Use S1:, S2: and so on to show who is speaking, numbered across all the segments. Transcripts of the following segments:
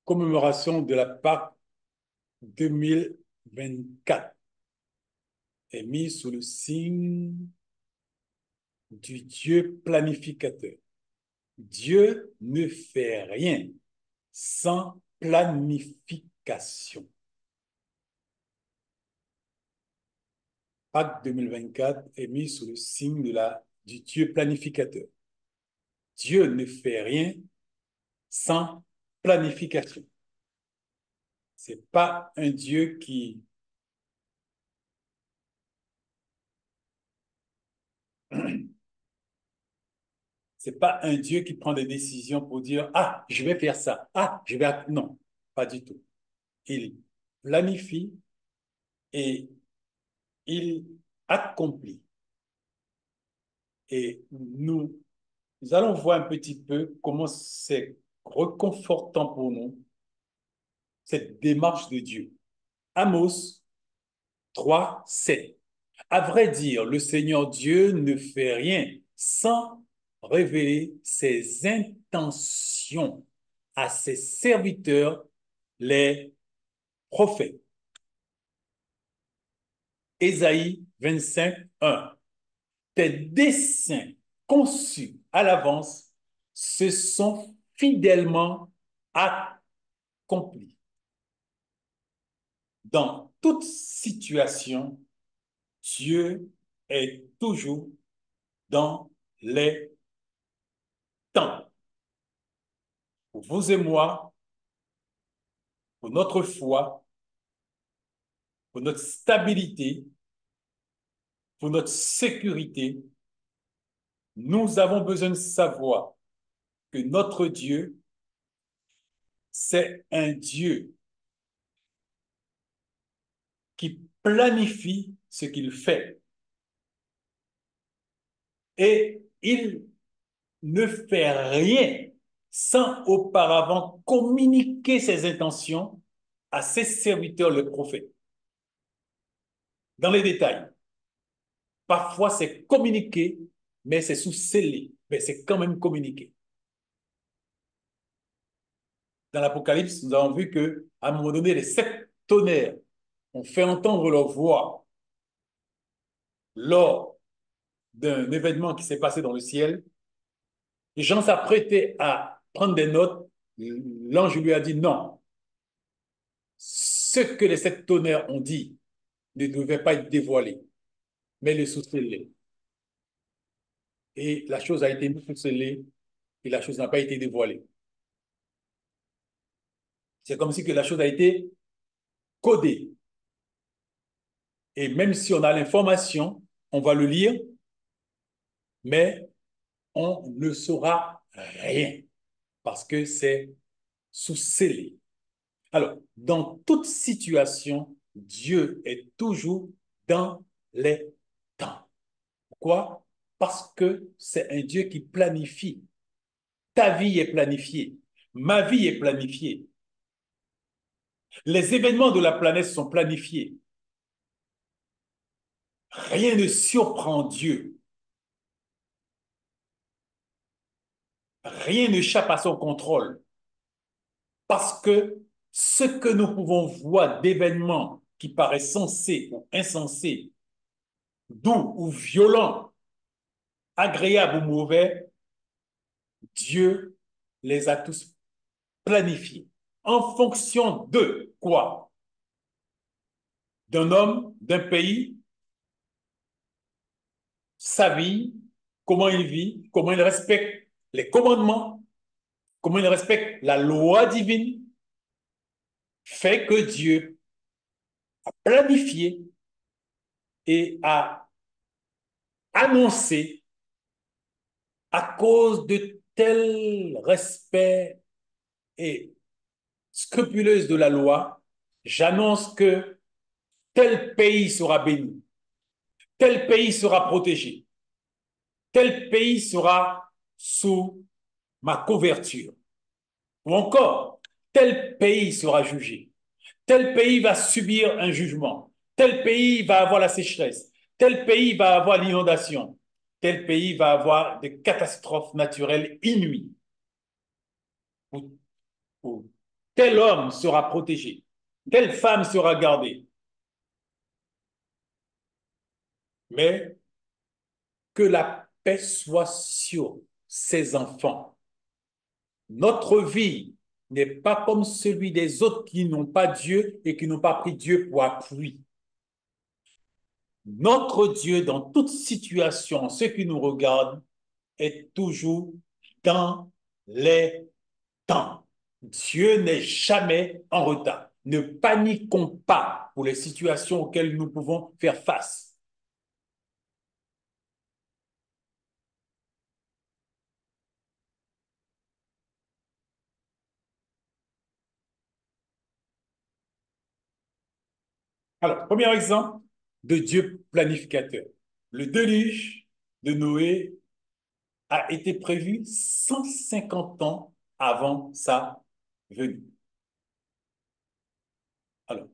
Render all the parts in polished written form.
S1: commémoration de la Pâque 2024 est mise sous le signe du Dieu planificateur. Dieu ne fait rien sans planification. Pâque 2024 est mise sous le signe du Dieu planificateur. Dieu ne fait rien sans planification. C'est pas un Dieu qui c'est pas un Dieu qui prend des décisions pour dire ah, je vais faire ça. Ah, je vais non, pas du tout. Il planifie et il accomplit. Et nous allons voir un petit peu comment c'est réconfortant pour nous cette démarche de Dieu. Amos 3, 7. À vrai dire, le Seigneur Dieu ne fait rien sans révéler ses intentions à ses serviteurs, les prophètes. Ésaïe 25, 1. Tes desseins conçus à l'avance se sont fidèlement accomplis. Dans toute situation, Dieu est toujours dans les temps. Pour vous et moi, pour notre foi, pour notre stabilité, pour notre sécurité, nous avons besoin de savoir que notre Dieu, c'est un Dieu qui planifie ce qu'il fait. Et il ne fait rien sans auparavant communiquer ses intentions à ses serviteurs, les prophètes. Dans les détails. Parfois, c'est communiqué, mais c'est sous scellé. Mais c'est quand même communiqué. Dans l'Apocalypse, nous avons vu qu'à un moment donné, les 7 tonnerres ont fait entendre leur voix lors d'un événement qui s'est passé dans le ciel. Les gens s'apprêtaient à prendre des notes. L'ange lui a dit non. Ce que les 7 tonnerres ont dit ne devait pas être dévoilé, mais le sous-scellé. Et la chose a été mise sous scellé et la chose n'a pas été dévoilée. C'est comme si que la chose a été codée. Et même si on a l'information, on va le lire, mais on ne saura rien parce que c'est sous scellé. Alors, dans toute situation, Dieu est toujours dans les temps. Pourquoi? Parce que c'est un Dieu qui planifie. Ta vie est planifiée. Ma vie est planifiée. Les événements de la planète sont planifiés. Rien ne surprend Dieu. Rien n'échappe à son contrôle. Parce que ce que nous pouvons voir d'événements qui paraissent sensés ou insensés, doux ou violents, agréables ou mauvais, Dieu les a tous planifiés. En fonction de quoi? D'un homme, d'un pays, sa vie, comment il vit, comment il respecte les commandements, comment il respecte la loi divine, fait que Dieu a planifié et a annoncé à cause de tel respect et scrupuleuse de la loi, j'annonce que tel pays sera béni, tel pays sera protégé, tel pays sera sous ma couverture. Ou encore, tel pays sera jugé, tel pays va subir un jugement, tel pays va avoir la sécheresse, tel pays va avoir l'inondation, tel pays va avoir des catastrophes naturelles inouïes. Ou tel homme sera protégé, telle femme sera gardée. Mais que la paix soit sur ses enfants. Notre vie n'est pas comme celui des autres qui n'ont pas Dieu et qui n'ont pas pris Dieu pour appui. Notre Dieu, dans toute situation, ce qui nous regarde, est toujours dans les temps. Dieu n'est jamais en retard. Ne paniquons pas pour les situations auxquelles nous pouvons faire face. Alors, premier exemple de Dieu planificateur. Le déluge de Noé a été prévu 150 ans avant sa venue. Alors,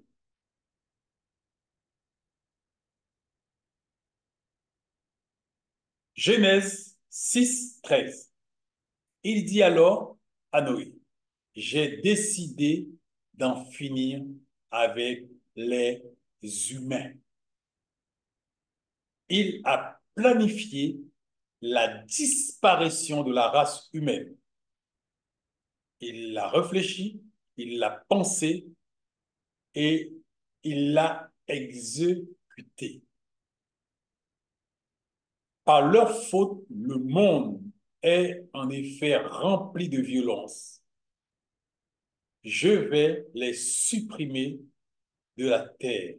S1: Genèse 6, 13. Il dit alors à Noé, j'ai décidé d'en finir avec les humains. Il a planifié la disparition de la race humaine. Il l'a réfléchi, il l'a pensé et il l'a exécuté. Par leur faute, le monde est en effet rempli de violence. Je vais les supprimer de la terre.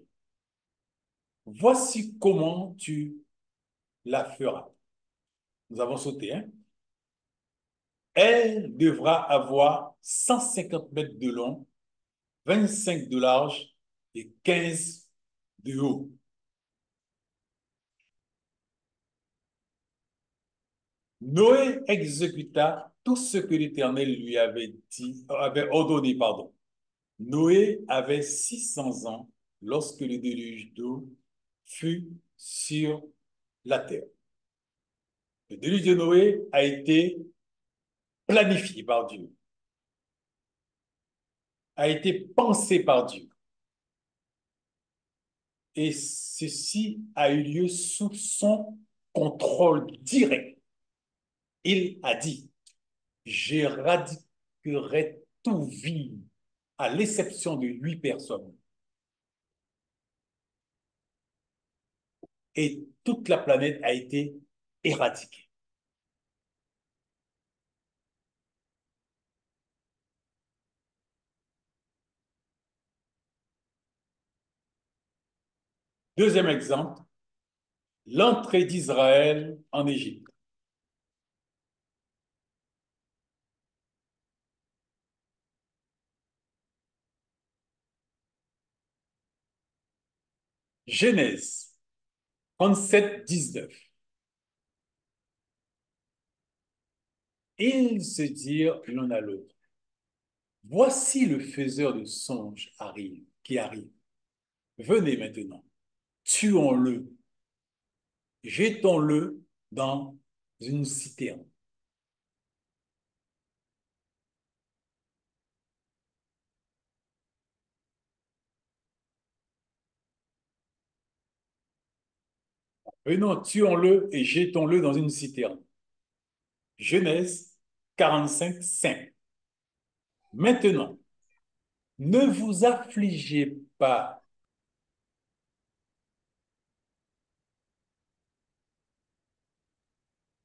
S1: Voici comment tu la feras. Nous avons sauté, hein? Elle devra avoir 150 mètres de long, 25 de large et 15 de haut. Noé exécuta tout ce que l'Éternel lui avait ordonné, pardon. Noé avait 600 ans lorsque le déluge d'eau fut sur la terre. Le déluge de Noé a été planifié par Dieu, a été pensé par Dieu. Et ceci a eu lieu sous son contrôle direct. Il a dit, j'éradiquerai tout vie, à l'exception de 8 personnes. Et toute la planète a été éradiquée. Deuxième exemple, l'entrée d'Israël en Égypte. Genèse 37, 19. Ils se dirent l'un à l'autre, voici le faiseur de songes qui arrive. Venez maintenant, tuons-le, jetons-le dans une citerne. Venons, tuons-le et jetons-le dans une citerne. Genèse 45, 5. Maintenant, ne vous affligez pas.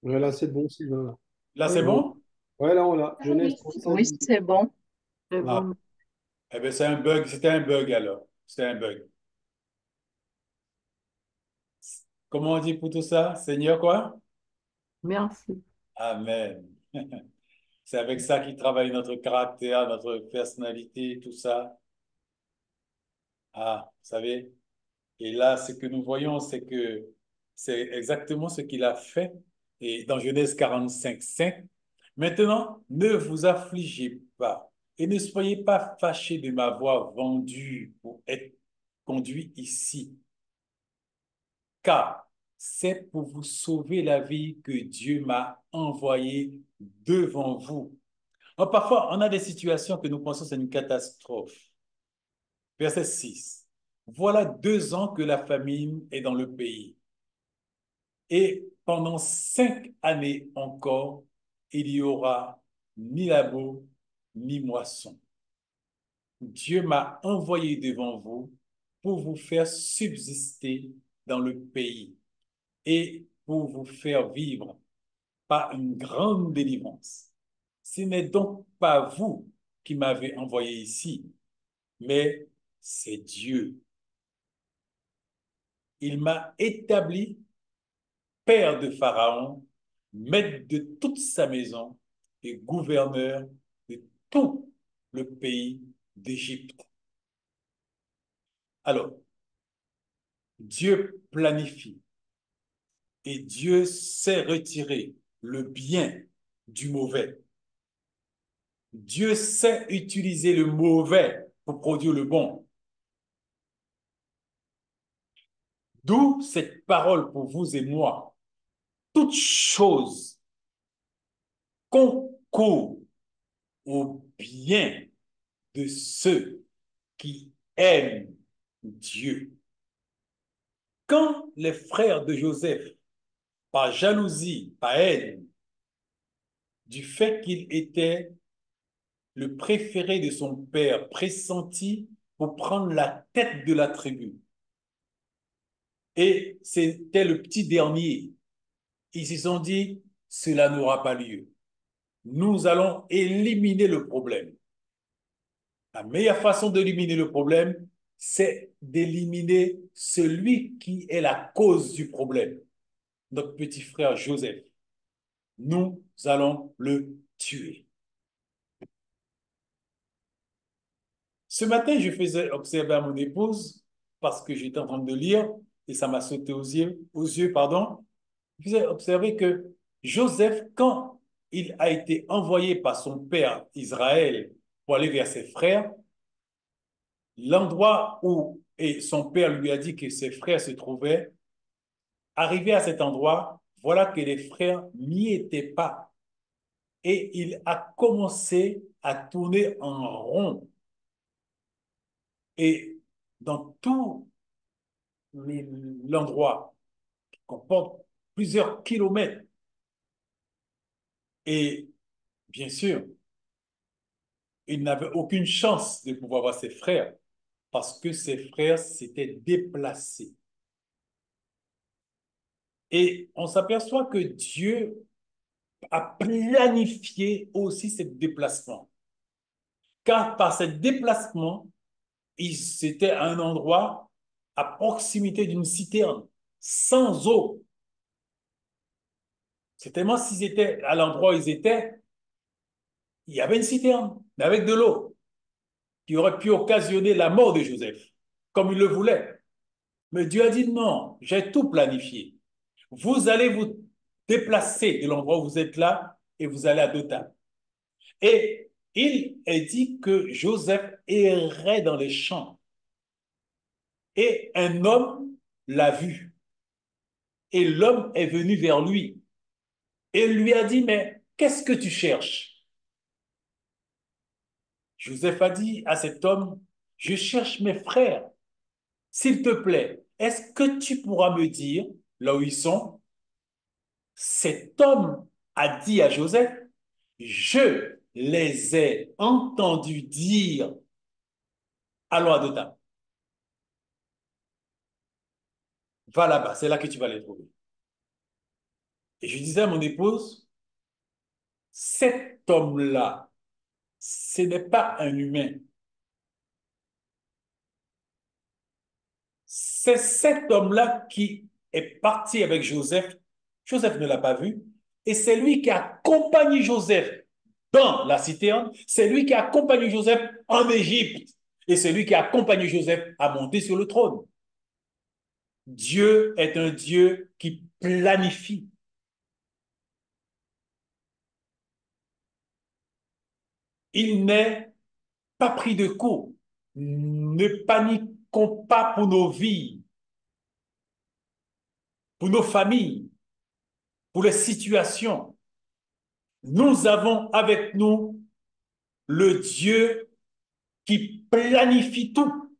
S2: Ouais, là, c'est bon, Sylvain. Là,
S1: Là,
S2: c'est
S1: c'est
S2: bon.
S1: bon?
S2: Ouais, là, on l'a. Genèse
S3: Oui,
S2: 37.
S3: c'est bon. C'est
S1: Ah,
S3: bon.
S1: eh bien, c'est un bug. C'était un bug alors. C'était un bug. Comment on dit pour tout ça? Seigneur quoi?
S3: Merci.
S1: Amen. C'est avec ça qu'il travaille notre caractère, notre personnalité, tout ça. Ah, vous savez, et là, ce que nous voyons, c'est que c'est exactement ce qu'il a fait. Et dans Genèse 45, 5, maintenant, ne vous affligez pas et ne soyez pas fâchés de m'avoir vendu pour être conduit ici, car c'est pour vous sauver la vie que Dieu m'a envoyé devant vous. Parfois, on a des situations que nous pensons que c'est une catastrophe. Verset 6. Voilà 2 ans que la famine est dans le pays. Et pendant 5 années encore, il y aura ni labeur, ni moisson. Dieu m'a envoyé devant vous pour vous faire subsister dans le pays et pour vous faire vivre par une grande délivrance. Ce n'est donc pas vous qui m'avez envoyé ici, mais c'est Dieu. Il m'a établi père de Pharaon, maître de toute sa maison et gouverneur de tout le pays d'Égypte. Alors, Dieu planifie et Dieu sait retirer le bien du mauvais. Dieu sait utiliser le mauvais pour produire le bon. D'où cette parole pour vous et moi. Toute chose concourt au bien de ceux qui aiment Dieu. Quand les frères de Joseph, par jalousie, par haine, du fait qu'il était le préféré de son père, pressenti pour prendre la tête de la tribu, et c'était le petit dernier, ils se sont dit, cela n'aura pas lieu. Nous allons éliminer le problème. La meilleure façon d'éliminer le problème, c'est d'éliminer celui qui est la cause du problème, notre petit frère Joseph. Nous allons le tuer. Ce matin, je faisais observer à mon épouse, parce que j'étais en train de lire, et ça m'a sauté aux yeux, pardon. Je faisais observer que Joseph, quand il a été envoyé par son père Israël pour aller vers ses frères, l'endroit où et son père lui a dit que ses frères se trouvaient, arrivé à cet endroit, voilà que les frères n'y étaient pas. Et il a commencé à tourner en rond. Et dans tout l'endroit, qui comporte plusieurs kilomètres, et bien sûr, il n'avait aucune chance de pouvoir voir ses frères parce que ses frères s'étaient déplacés. Et on s'aperçoit que Dieu a planifié aussi ce déplacement. Car par ce déplacement, c'était à un endroit à proximité d'une citerne, sans eau. C'est tellement s'ils étaient à l'endroit où ils étaient, il y avait une citerne, mais avec de l'eau, qui aurait pu occasionner la mort de Joseph, comme il le voulait. Mais Dieu a dit non, j'ai tout planifié. Vous allez vous déplacer de l'endroit où vous êtes là et vous allez à Dothan. Et il est dit que Joseph errait dans les champs. Et un homme l'a vu. Et l'homme est venu vers lui. Et lui a dit, mais qu'est-ce que tu cherches? Joseph a dit à cet homme, je cherche mes frères. S'il te plaît, est-ce que tu pourras me dire là où ils sont? Cet homme a dit à Joseph, je les ai entendus dire, allons à Dothan. Va là-bas, c'est là que tu vas les trouver. Et je disais à mon épouse, cet homme-là, ce n'est pas un humain. C'est cet homme-là qui est parti avec Joseph. Joseph ne l'a pas vu. Et c'est lui qui a accompagné Joseph dans la citerne. C'est lui qui a accompagné Joseph en Égypte. Et c'est lui qui a accompagné Joseph à monter sur le trône. Dieu est un Dieu qui planifie. Il n'est pas pris de court. Ne paniquons pas pour nos vies, pour nos familles, pour les situations. Nous avons avec nous le Dieu qui planifie tout.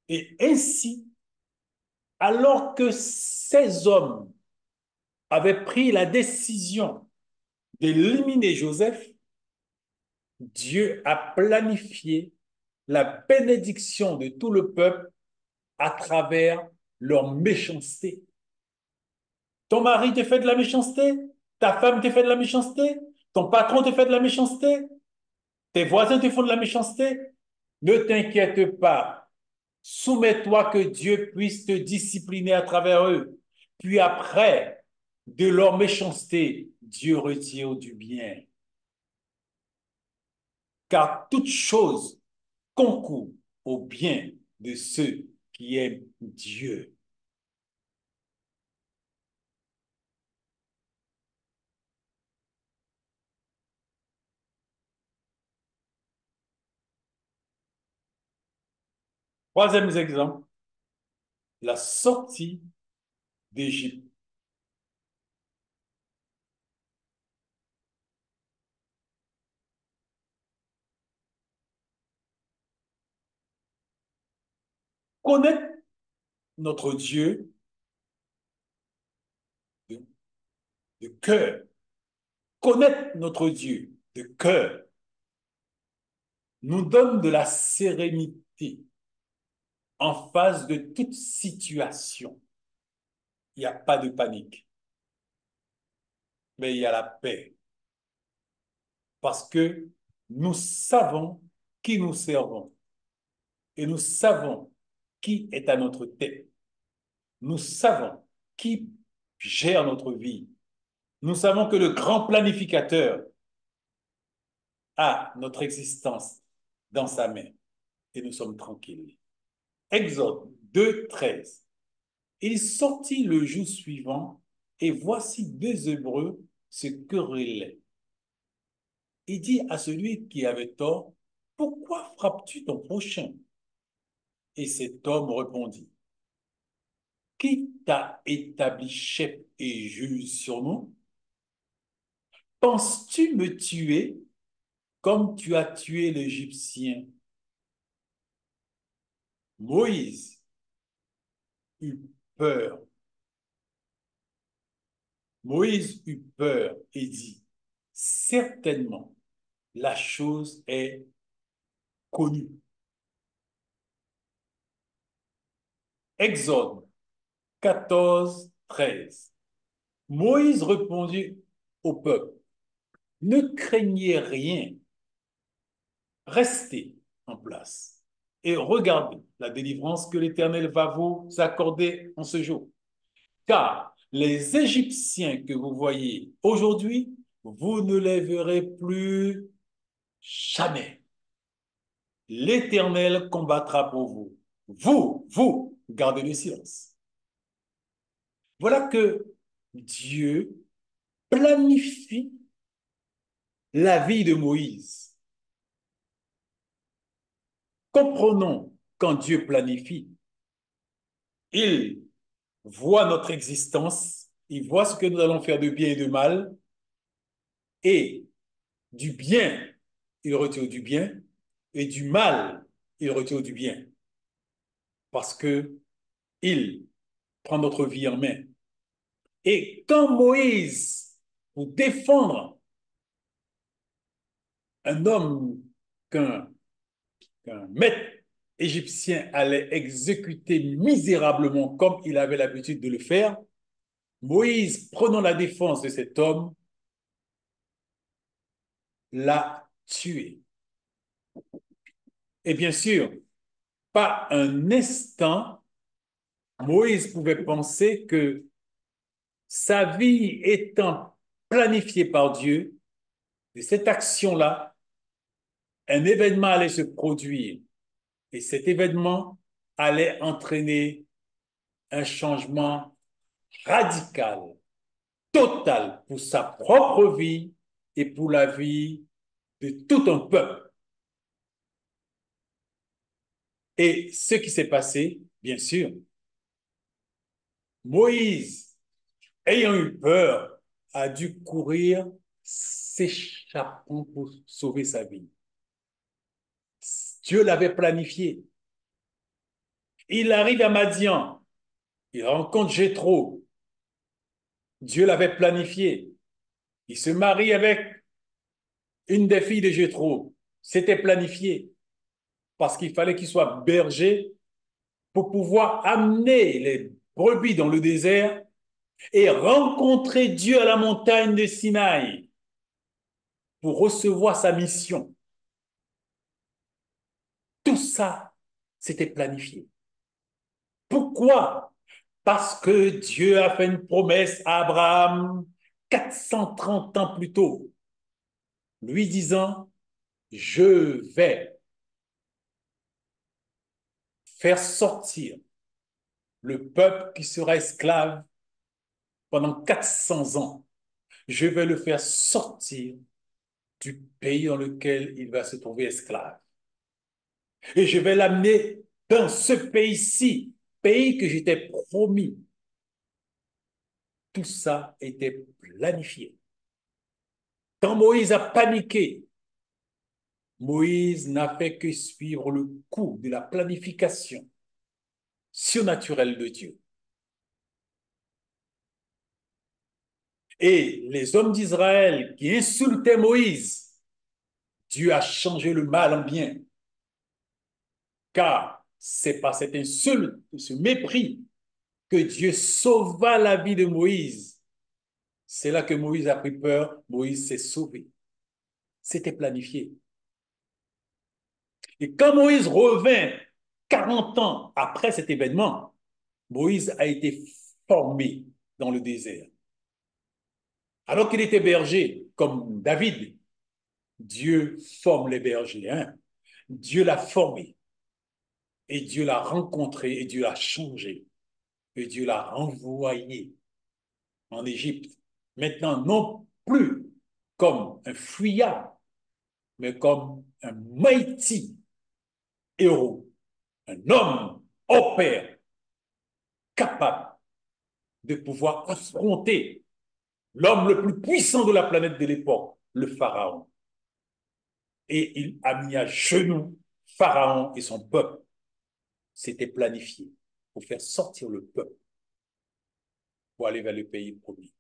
S1: Et ainsi, alors que ces hommes avaient pris la décision d'éliminer Joseph, Dieu a planifié la bénédiction de tout le peuple à travers leur méchanceté. Ton mari te fait de la méchanceté, ta femme te fait de la méchanceté, ton patron te fait de la méchanceté, tes voisins te font de la méchanceté. Ne t'inquiète pas. Soumets-toi que Dieu puisse te discipliner à travers eux. Puis après, de leur méchanceté, Dieu retire du bien. Car toute chose concourt au bien de ceux qui aiment Dieu. Troisième exemple, la sortie d'Égypte. Connaître notre Dieu de, de cœur, connaître notre Dieu de cœur nous donne de la sérénité en face de toute situation. Il n'y a pas de panique, mais il y a la paix. Parce que nous savons qui nous servons et nous savons qui est à notre tête. Nous savons qui gère notre vie. Nous savons que le grand planificateur a notre existence dans sa main et nous sommes tranquilles. Exode 2:13. Il sortit le jour suivant et voici deux Hébreux se querellaient. Il dit à celui qui avait tort, pourquoi frappes-tu ton prochain? Et cet homme répondit, qui t'a établi chef et juge sur nous? Penses-tu me tuer comme tu as tué l'Égyptien? Moïse eut peur. Moïse eut peur et dit, certainement, la chose est connue. Exode 14:13. Moïse répondit au peuple, ne craignez rien, restez en place et regardez la délivrance que l'Éternel va vous accorder en ce jour. Car les Égyptiens que vous voyez aujourd'hui, vous ne les verrez plus jamais. L'Éternel combattra pour vous. Vous, gardez le silence. Voilà que Dieu planifie la vie de Moïse. Comprenons, quand Dieu planifie, il voit notre existence, il voit ce que nous allons faire de bien et de mal, et du bien, il retire du bien, et du mal, il retire du bien. Parce que il prend notre vie en main. Et quand Moïse, pour défendre un homme qu'un maître égyptien allait exécuter misérablement comme il avait l'habitude de le faire, Moïse, prenant la défense de cet homme, l'a tué. Et bien sûr, pas un instant, Moïse pouvait penser que sa vie étant planifiée par Dieu, de cette action-là, un événement allait se produire. Et cet événement allait entraîner un changement radical, total pour sa propre vie et pour la vie de tout un peuple. Et ce qui s'est passé, bien sûr, Moïse, ayant eu peur, a dû courir s'échappant pour sauver sa vie. Dieu l'avait planifié. Il arrive à Madian, il rencontre Jéthro. Dieu l'avait planifié. Il se marie avec une des filles de Jéthro. C'était planifié parce qu'il fallait qu'il soit berger pour pouvoir amener les brebis dans le désert et rencontrer Dieu à la montagne de Sinaï pour recevoir sa mission. Tout ça, c'était planifié. Pourquoi? Parce que Dieu a fait une promesse à Abraham 430 ans plus tôt, lui disant, je vais faire sortir le peuple qui sera esclave pendant 400 ans. Je vais le faire sortir du pays dans lequel il va se trouver esclave. Et je vais l'amener dans ce pays-ci, pays que j'étais promis. Tout ça était planifié. Quand Moïse a paniqué, Moïse n'a fait que suivre le coup de la planification surnaturelle de Dieu. Et les hommes d'Israël qui insultaient Moïse, Dieu a changé le mal en bien. Car c'est par cette insulte, ce mépris, que Dieu sauva la vie de Moïse. C'est là que Moïse a pris peur, Moïse s'est sauvé. C'était planifié. Et quand Moïse revint 40 ans après cet événement, Moïse a été formé dans le désert. Alors qu'il était berger, comme David, Dieu forme les bergers. Hein? Dieu l'a formé. Et Dieu l'a rencontré, et Dieu l'a changé. Et Dieu l'a renvoyé en Égypte. Maintenant, non plus comme un fuyard, mais comme un mighty héros, un homme au père, capable de pouvoir affronter l'homme le plus puissant de la planète de l'époque, le Pharaon. Et il a mis à genoux Pharaon et son peuple. C'était planifié pour faire sortir le peuple pour aller vers le pays promis.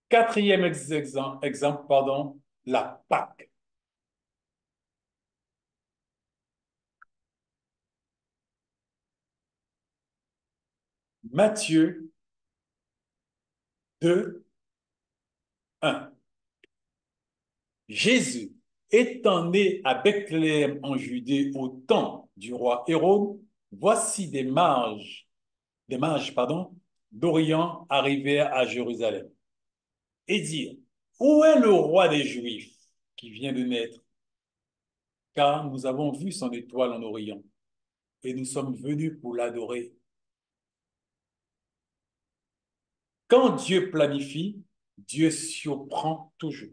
S1: Quatrième exemple, pardon, la Pâque. Matthieu 2, 1. Jésus, étant né à Bethléem en Judée au temps du roi Hérode, voici des mages, pardon, d'Orient arrivèrent à Jérusalem et dirent, où est le roi des Juifs qui vient de naître? Car nous avons vu son étoile en Orient et nous sommes venus pour l'adorer. Quand Dieu planifie, Dieu surprend toujours.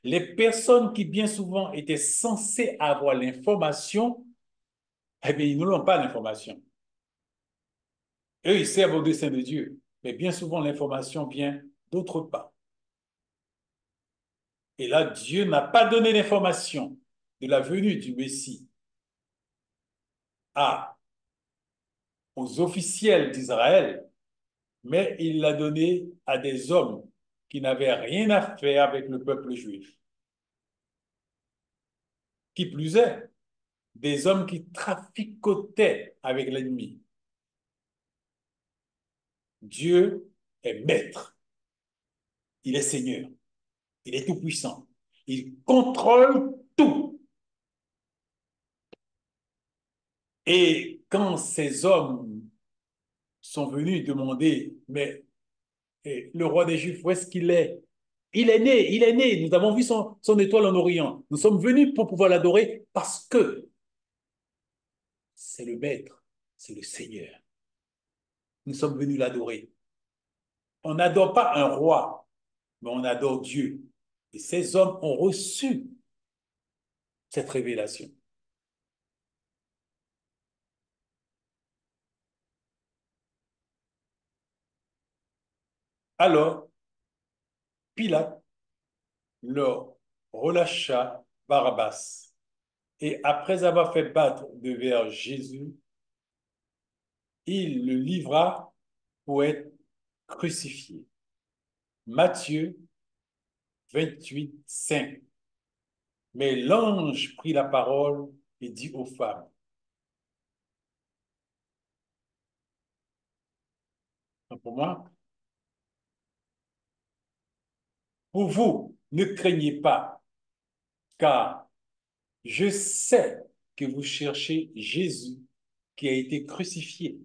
S1: Les personnes qui bien souvent étaient censées avoir l'information, eh bien, ils n'ont pas l'information. Eux, ils servent au dessein de Dieu, mais bien souvent, l'information vient d'autre part. Et là, Dieu n'a pas donné l'information de la venue du Messie aux officiels d'Israël, mais il l'a donné à des hommes qui n'avaient rien à faire avec le peuple juif. Qui plus est, des hommes qui traficotaient avec l'ennemi. Dieu est maître, il est Seigneur, il est tout-puissant, il contrôle tout. Et quand ces hommes sont venus demander, mais le roi des Juifs, où est-ce qu'il est? Il est né, nous avons vu son étoile en Orient. Nous sommes venus pour pouvoir l'adorer parce que c'est le maître, c'est le Seigneur. Nous sommes venus l'adorer. On n'adore pas un roi, mais on adore Dieu. Et ces hommes ont reçu cette révélation. Alors, Pilate leur relâcha Barabbas. Et après avoir fait battre devers Jésus, il le livra pour être crucifié. Matthieu 28, 5. Mais l'ange prit la parole et dit aux femmes, pour moi, pour vous, ne craignez pas, car je sais que vous cherchez Jésus qui a été crucifié.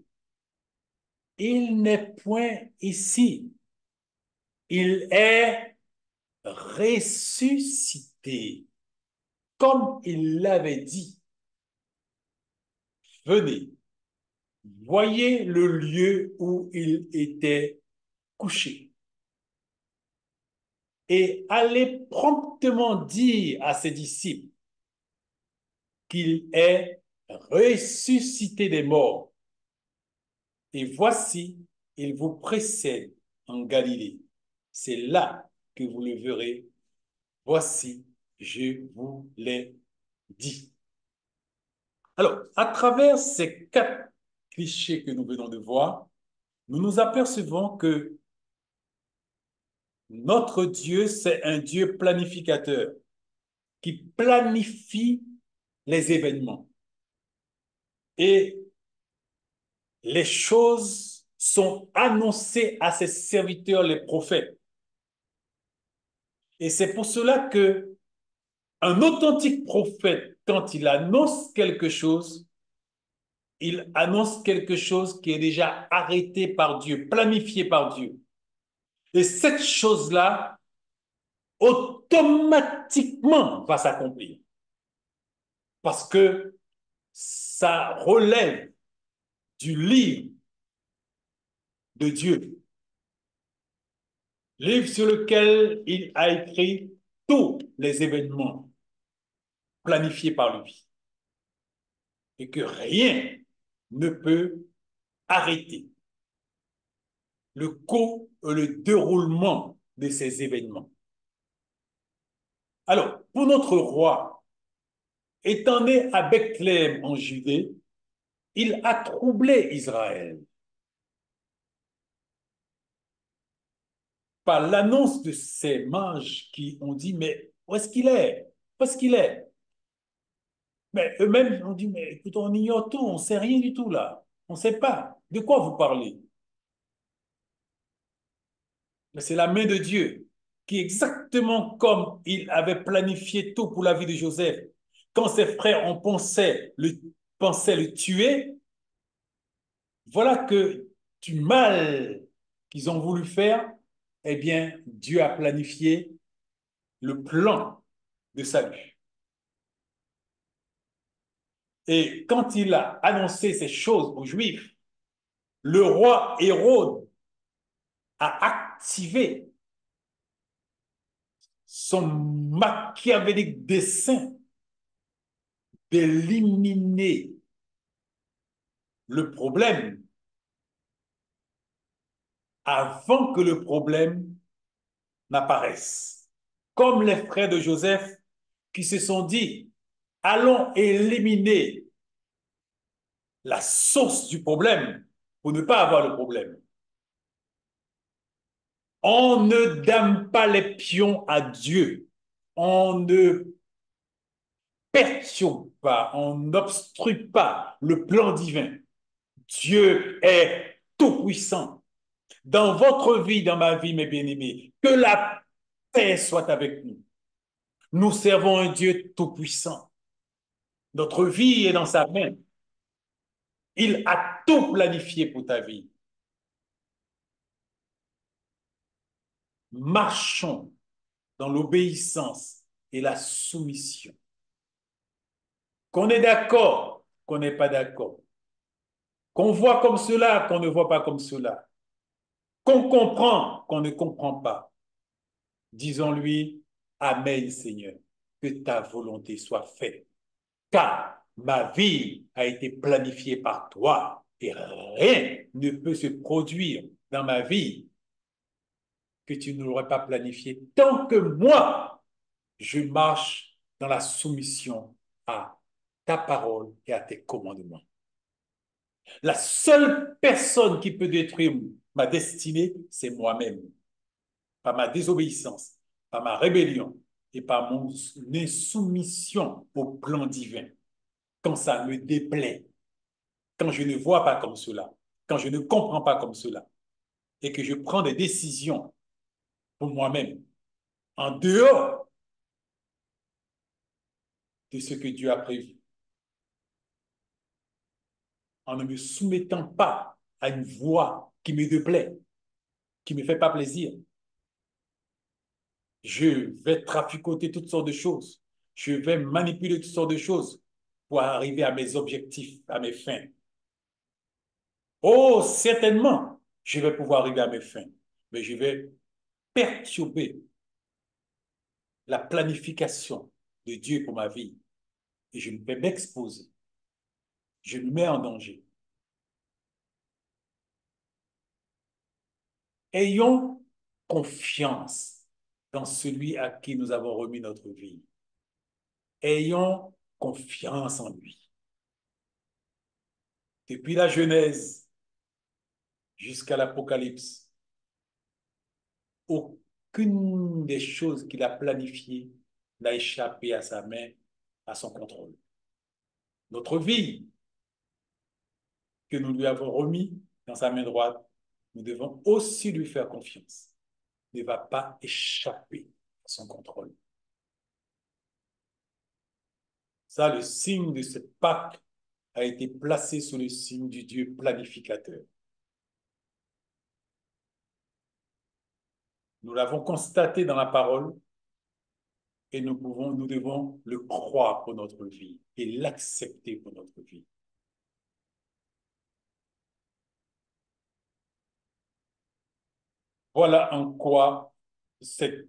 S1: Il n'est point ici, il est ressuscité, comme il l'avait dit. Venez, voyez le lieu où il était couché. Et allez promptement dire à ses disciples qu'il est ressuscité des morts. Et voici, il vous précède en Galilée. C'est là que vous le verrez. Voici, je vous l'ai dit. Alors, à travers ces 4 clichés que nous venons de voir, nous nous apercevons que notre Dieu, c'est un Dieu planificateur qui planifie les événements. Et les choses sont annoncées à ses serviteurs, les prophètes. Et c'est pour cela que un authentique prophète, quand il annonce quelque chose, il annonce quelque chose qui est déjà arrêté par Dieu, planifié par Dieu. Et cette chose-là, automatiquement, va s'accomplir. Parce que ça relève du livre de Dieu. Livre sur lequel il a écrit tous les événements planifiés par lui. Et que rien ne peut arrêter le cours et le déroulement de ces événements. Alors, pour notre roi, étant né à Bethléem en Judée, il a troublé Israël par l'annonce de ces mages qui ont dit, mais où est-ce qu'il est? Où est-ce qu'il est? Mais eux-mêmes ont dit, mais écoute, on ignore tout, on ne sait rien du tout là. On ne sait pas. De quoi vous parlez? Mais c'est la main de Dieu qui, exactement comme il avait planifié tout pour la vie de Joseph, quand ses frères pensaient le tuer, voilà que du mal qu'ils ont voulu faire, eh bien, Dieu a planifié le plan de salut. Et quand il a annoncé ces choses aux Juifs, le roi Hérode a activé son machiavélique dessein d'éliminer le problème avant que le problème n'apparaisse. Comme les frères de Joseph qui se sont dit, allons éliminer la source du problème pour ne pas avoir le problème. On ne dame pas les pions à Dieu. On ne perturbe pas, on n'obstrue pas le plan divin. Dieu est tout-puissant. Dans votre vie, dans ma vie, mes bien-aimés, que la paix soit avec nous. Nous servons un Dieu tout-puissant. Notre vie est dans sa main. Il a tout planifié pour ta vie. Marchons dans l'obéissance et la soumission. Qu'on est d'accord, qu'on n'est pas d'accord. Qu'on voit comme cela, qu'on ne voit pas comme cela. Qu'on comprend, qu'on ne comprend pas. Disons-lui, Amen, Seigneur, que ta volonté soit faite. Car ma vie a été planifiée par toi et rien ne peut se produire dans ma vie que tu ne l'aurais pas planifié tant que moi, je marche dans la soumission à ta parole et à tes commandements. La seule personne qui peut détruire ma destinée, c'est moi-même, par ma désobéissance, par ma rébellion et par mon insoumission au plan divin. Quand ça me déplaît, quand je ne vois pas comme cela, quand je ne comprends pas comme cela, et que je prends des décisions pour moi-même, en dehors de ce que Dieu a prévu, en ne me soumettant pas à une voie qui me déplaît, qui ne me fait pas plaisir. Je vais traficoter toutes sortes de choses. Je vais manipuler toutes sortes de choses pour arriver à mes objectifs, à mes fins. Oh, certainement, je vais pouvoir arriver à mes fins, mais je vais perturber la planification de Dieu pour ma vie et je vais m'exposer. Je me mets en danger. Ayons confiance dans celui à qui nous avons remis notre vie. Ayons confiance en lui. Depuis la Genèse jusqu'à l'Apocalypse, aucune des choses qu'il a planifiées n'a échappé à sa main, à son contrôle. Notre vie que nous lui avons remis dans sa main droite, nous devons aussi lui faire confiance. Ne va pas échapper à son contrôle. Ça, le signe de cette Pâque a été placé sous le signe du Dieu planificateur. Nous l'avons constaté dans la parole et nous devons le croire pour notre vie et l'accepter pour notre vie. Voilà en quoi cette